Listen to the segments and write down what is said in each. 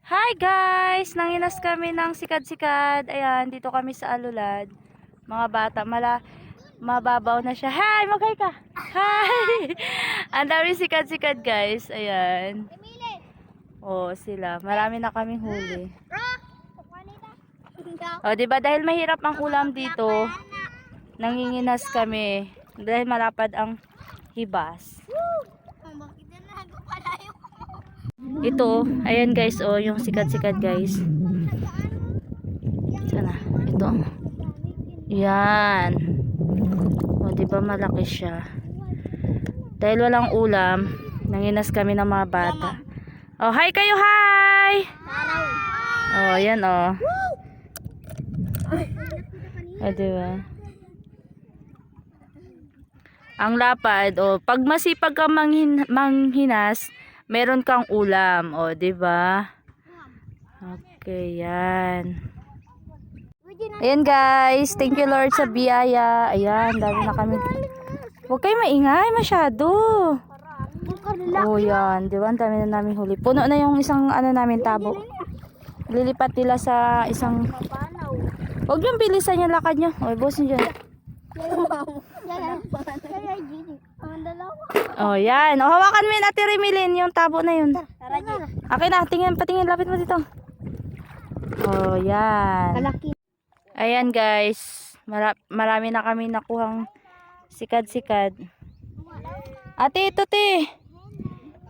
Hi guys! Nanginas kami ng sikad-sikad. Ayan, dito kami sa Alulad. Mga bata, mababaw na siya. Hi! Mag-hi ka! Hi! Ang dami sikad-sikad guys. Ayan. Oh, sila. Marami na kaming huli. Oh, diba dahil mahirap ang ulam dito, nanginginas kami. Dahil malapad ang hibas. Ito, ayan guys, oh, yung sikat-sikat guys. Sana, ito. Yan. O, diba malaki siya. Dahil walang ulam, nanginas kami ng mga bata. Oh, hi kayo, hi! Oh, yan, oh. O, diba? Ang lapad, oh, pag masipag ka manghinas, meron kang ulam, o, diba? Okay, yan. Ayan guys, thank you Lord sa biyaya. Ayan, dami na kami. Huwag kayo maingay masyado. Oh, yan, diba? Ang dami na namin huli. Puno na yung isang ano namin tabo. Lilipat nila sa isang... Huwag yung bilisan yung lakad nyo. O, boss nyo dyan. Oh, yan. O, hawakan mo yun, Ate Remilin, yung tabo na yun. Okay na, patingin, lapit mo dito. Oh, yan. Ayan guys, marami na kami nakuhang sikad-sikad. Ate, ito te.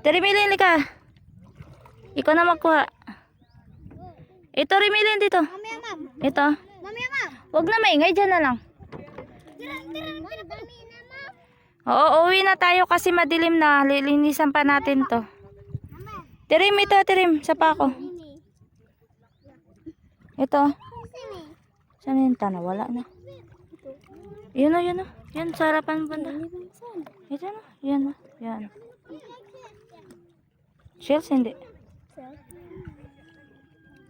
Ate Remilin, ka. Ikaw na magkuha. Ito Remilin dito. Ito. Huwag na maingay, dyan na lang. Oo, uwi na tayo kasi madilim na. Lilinisan pa natin to. Tirim, ito, tirim. Sa pa ako. Ito. Saan yung tana? Wala na. Yun o, yun o. Yan, sa harapan banda. Ito na. Yan o. Yan. Shells, hindi.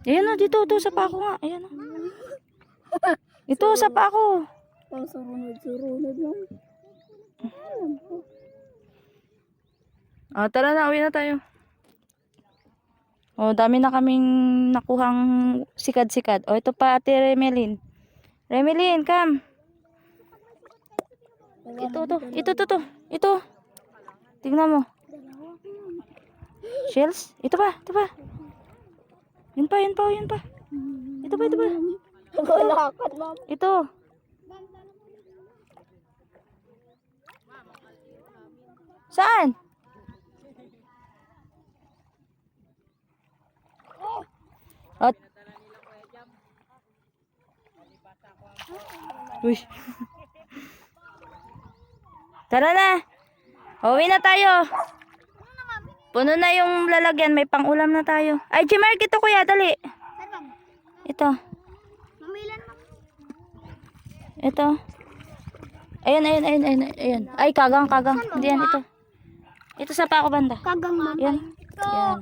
Ayan o, dito. Ito, sa pa ako nga. Ayan o. Ito, sa pa ako. Surunod lang. Tara na, uwi na tayo. Oh, dami na kaming nakuhang sikad-sikad. Oh, ito pa Ate Remelin. Remelin, come. Ito. Tingnan mo. Shells? Ito pa. Yun pa. Ito pa. Galakad, ma'am. Ito. Saan? At uy. Tara na. Uwi na tayo. Puno na yung lalagyan. May pang-ulam na tayo. Ay, Jimark, ito kuya. Dali. Ito. Ito. Ayan. Ay, kagang. Hindi yan, ito. Ito sa pa ako banda. Kagang, ma'am. Yan. Yan.